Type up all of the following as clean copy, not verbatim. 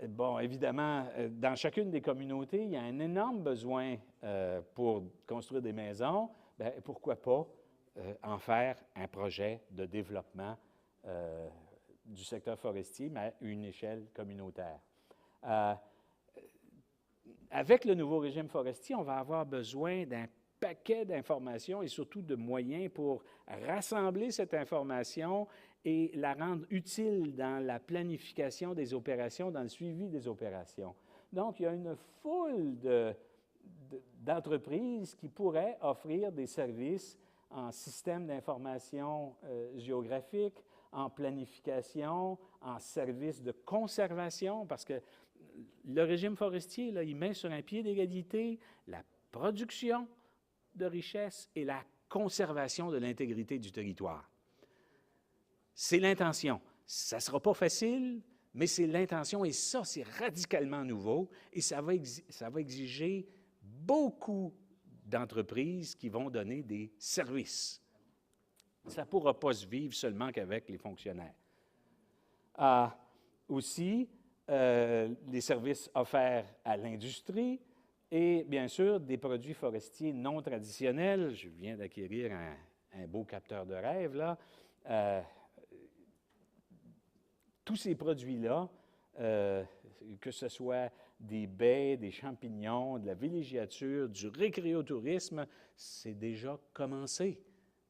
Bon, évidemment, dans chacune des communautés, il y a un énorme besoin pour construire des maisons. Bien, pourquoi pas en faire un projet de développement du secteur forestier, mais à une échelle communautaire. Avec le nouveau régime forestier, on va avoir besoin d'un paquet d'informations et surtout de moyens pour rassembler cette information et la rendre utile dans la planification des opérations, dans le suivi des opérations. Donc, il y a une foule d'entreprises qui pourraient offrir des services en système d'information géographique, en planification, en services de conservation, parce que le régime forestier, là, il met sur un pied d'égalité la production de richesses et la conservation de l'intégrité du territoire. C'est l'intention. Ça ne sera pas facile, mais c'est l'intention, et ça, c'est radicalement nouveau, et ça va exiger beaucoup d'entreprises qui vont donner des services. Ça ne pourra pas se vivre seulement qu'avec les fonctionnaires. Aussi, les services offerts à l'industrie et, bien sûr, des produits forestiers non traditionnels. Je viens d'acquérir un beau capteur de rêve, là. Tous ces produits-là, que ce soit des baies, des champignons, de la villégiature, du récréotourisme, c'est déjà commencé.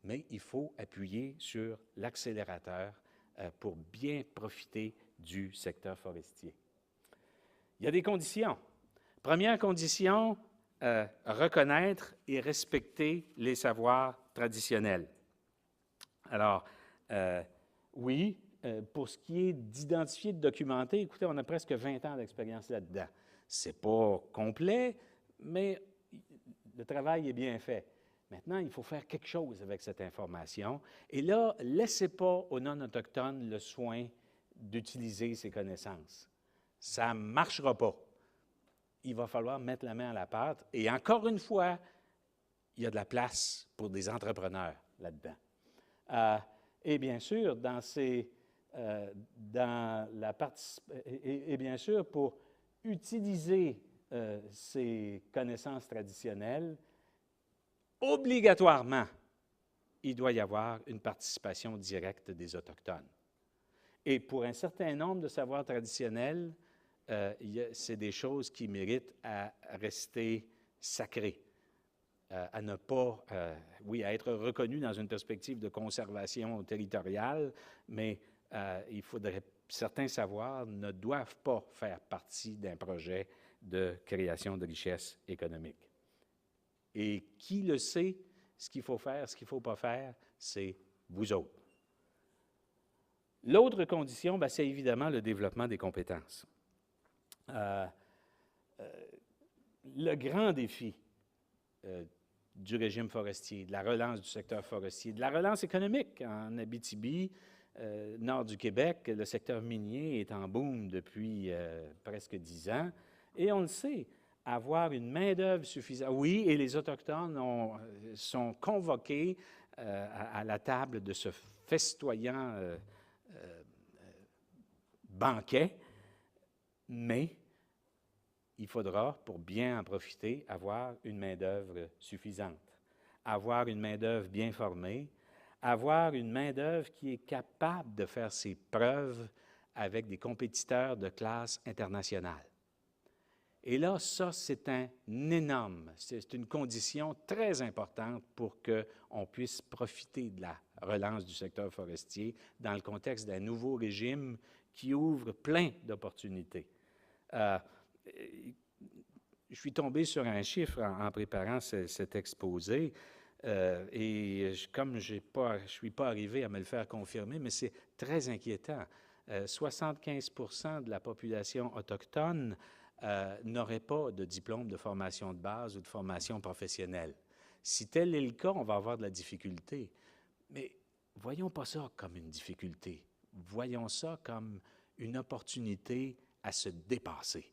Mais il faut appuyer sur l'accélérateur pour bien profiter du secteur forestier. Il y a des conditions. Première condition, reconnaître et respecter les savoirs traditionnels. Alors, oui, pour ce qui est d'identifier, de documenter, écoutez, on a presque 20 ans d'expérience là-dedans. C'est pas complet, mais le travail est bien fait. Maintenant, il faut faire quelque chose avec cette information. Et là, laissez pas aux non-autochtones le soin d'utiliser ces connaissances. Ça ne marchera pas. Il va falloir mettre la main à la pâte. Et encore une fois, il y a de la place pour des entrepreneurs là-dedans. Et bien sûr, bien sûr, pour utiliser ces connaissances traditionnelles, obligatoirement, il doit y avoir une participation directe des Autochtones. Et pour un certain nombre de savoirs traditionnels, c'est des choses qui méritent à rester sacrées, à ne pas, oui, à être reconnues dans une perspective de conservation territoriale, mais il faudrait, certains savoirs ne doivent pas faire partie d'un projet de création de richesse économique. Et qui le sait, ce qu'il faut faire, ce qu'il ne faut pas faire, c'est vous autres. L'autre condition, c'est évidemment le développement des compétences. Le grand défi du régime forestier, de la relance du secteur forestier, de la relance économique en Abitibi, nord du Québec, le secteur minier est en boom depuis presque 10 ans, et on le sait, avoir une main-d'œuvre suffisante. Oui, et les Autochtones sont convoqués à la table de ce festoyant banquet, mais il faudra, pour bien en profiter, avoir une main-d'œuvre suffisante, avoir une main-d'œuvre bien formée, avoir une main-d'œuvre qui est capable de faire ses preuves avec des compétiteurs de classe internationale. Et là, ça, c'est c'est une condition très importante pour qu'on puisse profiter de la relance du secteur forestier dans le contexte d'un nouveau régime qui ouvre plein d'opportunités. Je suis tombé sur un chiffre en préparant cet exposé, et comme je ne suis pas arrivé à me le faire confirmer, mais c'est très inquiétant. 75% de la population autochtone n'aurait pas de diplôme de formation de base ou de formation professionnelle. Si tel est le cas, on va avoir de la difficulté. Mais voyons pas ça comme une difficulté. Voyons ça comme une opportunité à se dépasser.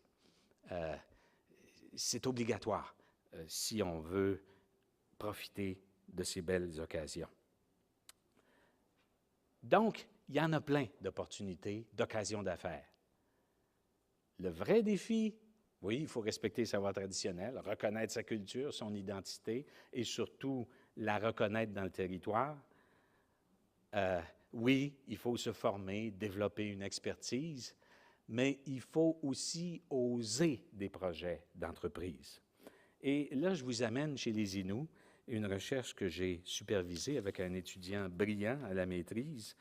C'est obligatoire si on veut profiter de ces belles occasions. Donc, il y en a plein d'opportunités, d'occasions d'affaires. Le vrai défi, oui, il faut respecter le savoir traditionnel, reconnaître sa culture, son identité et surtout la reconnaître dans le territoire. Oui, il faut se former, développer une expertise, mais il faut aussi oser des projets d'entreprise. Et là, je vous amène chez les Inuits, une recherche que j'ai supervisée avec un étudiant brillant à la maîtrise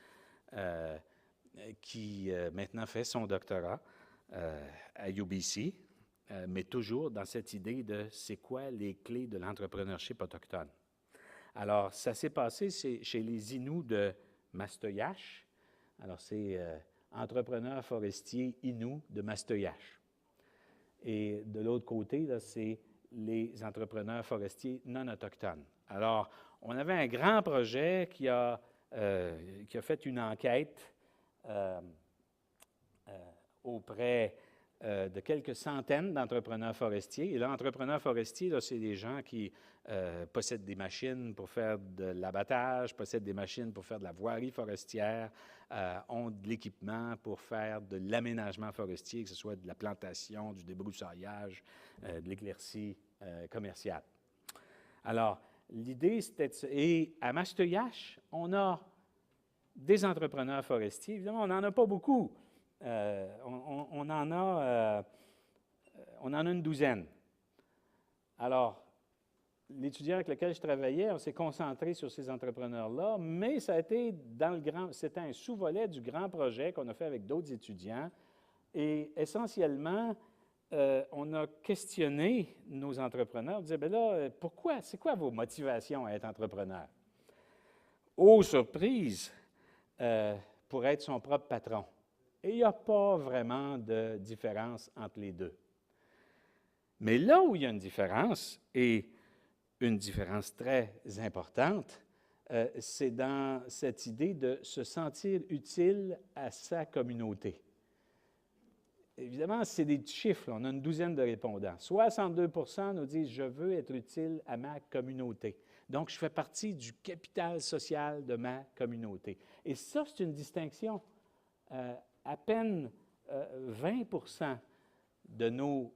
qui maintenant fait son doctorat à UBC, mais toujours dans cette idée de c'est quoi les clés de l'entrepreneurship autochtone. Alors, ça s'est passé chez les Inuits de Mastoyache. Alors, c'est entrepreneur forestier Inuit de Mastoyache. Et de l'autre côté, là, c'est les entrepreneurs forestiers non autochtones. Alors, on avait un grand projet qui a fait une enquête auprès de quelques centaines d'entrepreneurs forestiers. Et là, entrepreneurs forestiers, c'est des gens qui possèdent des machines pour faire de l'abattage, possèdent des machines pour faire de la voirie forestière, ont de l'équipement pour faire de l'aménagement forestier, que ce soit de la plantation, du débroussaillage, de l'éclaircie commerciale. Alors, l'idée, c'était... Et à Mastoyache, on a des entrepreneurs forestiers. Évidemment, on n'en a pas beaucoup. On en a une douzaine. Alors, l'étudiant avec lequel je travaillais, on s'est concentré sur ces entrepreneurs-là, mais ça a été c'était un sous-volet du grand projet qu'on a fait avec d'autres étudiants. Et essentiellement, on a questionné nos entrepreneurs. On disait, bien là, pourquoi, c'est quoi vos motivations à être entrepreneur? Oh, surprise, pour être son propre patron. Et il n'y a pas vraiment de différence entre les deux. Mais là où il y a une différence, et une différence très importante, c'est dans cette idée de se sentir utile à sa communauté. Évidemment, c'est des chiffres, on a une douzaine de répondants. 62% nous disent « Je veux être utile à ma communauté ». Donc, je fais partie du capital social de ma communauté. Et ça, c'est une distinction. À peine 20% de nos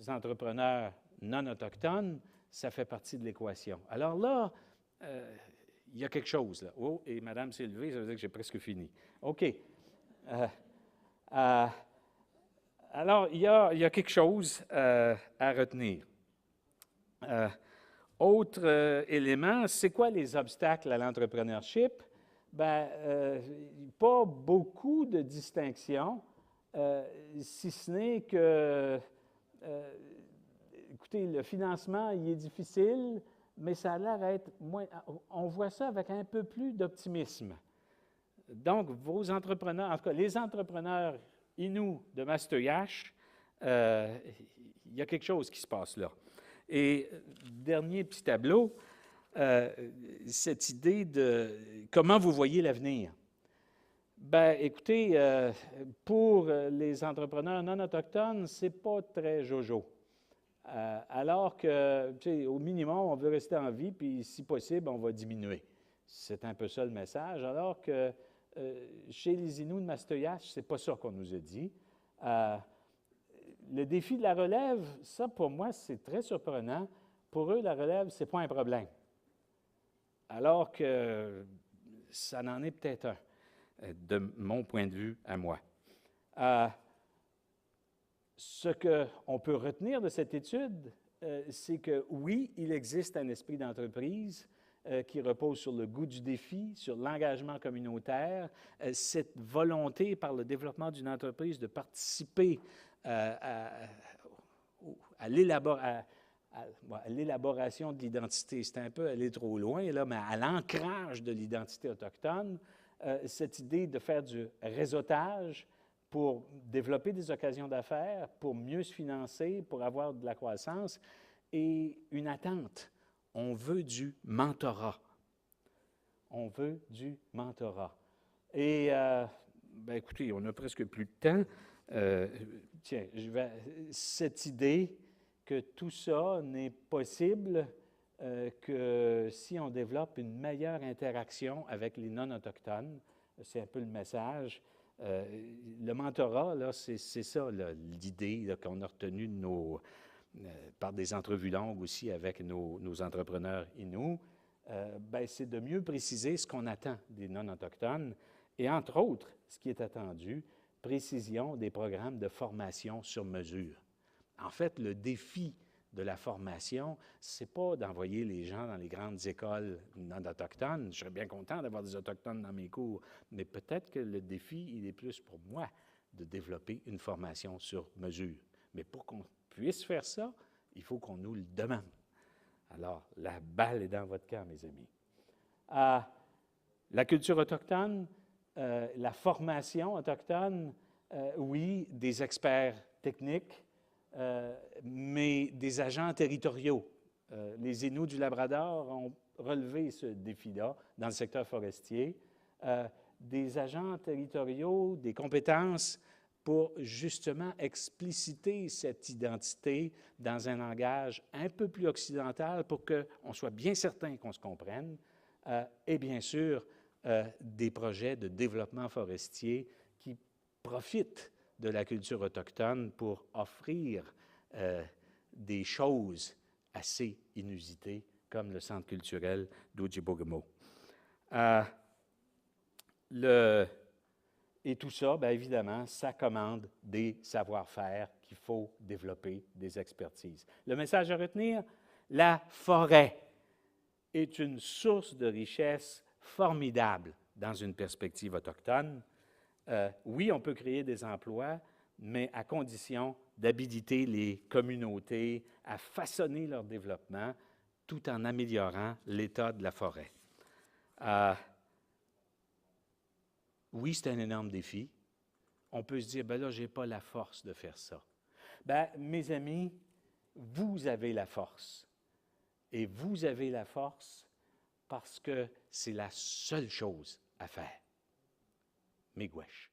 entrepreneurs non autochtones, ça fait partie de l'équation. Alors là, il y a quelque chose. Là. Oh, et Madame s'est levée, ça veut dire que j'ai presque fini. OK. Alors, il y a quelque chose à retenir. Autre élément, c'est quoi les obstacles à l'entrepreneurship? Bien, pas beaucoup de distinctions, si ce n'est que, écoutez, le financement, il est difficile, mais ça a l'air d'être moins... On voit ça avec un peu plus d'optimisme. Donc, vos entrepreneurs, en tout cas, les entrepreneurs Inuits de Mastoyache, il y a quelque chose qui se passe là. Et dernier petit tableau, cette idée de comment vous voyez l'avenir. Bien, écoutez, pour les entrepreneurs non autochtones, c'est pas très jojo. Alors que, tu sais, au minimum, on veut rester en vie, puis si possible, on va diminuer. C'est un peu ça le message. Alors que chez les Inuits de Mastoyache, c'est pas ça qu'on nous a dit. Le défi de la relève, ça, pour moi, c'est très surprenant. Pour eux, la relève, c'est pas un problème. Alors que ça n'en est peut-être un, de mon point de vue à moi. Ce qu'on peut retenir de cette étude, c'est que oui, il existe un esprit d'entreprise qui repose sur le goût du défi, sur l'engagement communautaire, cette volonté par le développement d'une entreprise de participer à l'élaboration de l'identité. C'est un peu aller trop loin, là, mais à l'ancrage de l'identité autochtone, cette idée de faire du réseautage pour développer des occasions d'affaires, pour mieux se financer, pour avoir de la croissance, et une attente. On veut du mentorat. On veut du mentorat. Et, ben écoutez, on n'a presque plus de temps. Tiens, cette idée que tout ça n'est possible que si on développe une meilleure interaction avec les non-autochtones, c'est un peu le message, Le mentorat, là, c'est ça l'idée qu'on a retenue par des entrevues longues aussi avec nos entrepreneurs inuits. C'est de mieux préciser ce qu'on attend des non-autochtones et, entre autres, ce qui est attendu, précision des programmes de formation sur mesure. En fait, le défi de la formation, c'est pas d'envoyer les gens dans les grandes écoles non-autochtones. Je serais bien content d'avoir des Autochtones dans mes cours, mais peut-être que le défi, il est plus pour moi de développer une formation sur mesure. Mais pour qu'on puisse faire ça, il faut qu'on nous le demande. Alors, la balle est dans votre camp, mes amis. La culture autochtone, la formation autochtone, oui, des experts techniques, mais des agents territoriaux. Les Inuits du Labrador ont relevé ce défi-là dans le secteur forestier. Des agents territoriaux, des compétences pour justement expliciter cette identité dans un langage un peu plus occidental pour qu'on soit bien certain qu'on se comprenne. Et bien sûr, des projets de développement forestier qui profitent de la culture autochtone pour offrir des choses assez inusitées, comme le Centre culturel d'Ojibogamo. Et tout ça, bien évidemment, ça commande des savoir-faire qu'il faut développer, des expertises. Le message à retenir, la forêt est une source de richesse formidable dans une perspective autochtone. Oui, on peut créer des emplois, mais à condition d'habiliter les communautés à façonner leur développement tout en améliorant l'état de la forêt. Oui, c'est un énorme défi. On peut se dire, ben là, je n'ai pas la force de faire ça. Ben, mes amis, vous avez la force. Et vous avez la force parce que c'est la seule chose à faire. Miigwech.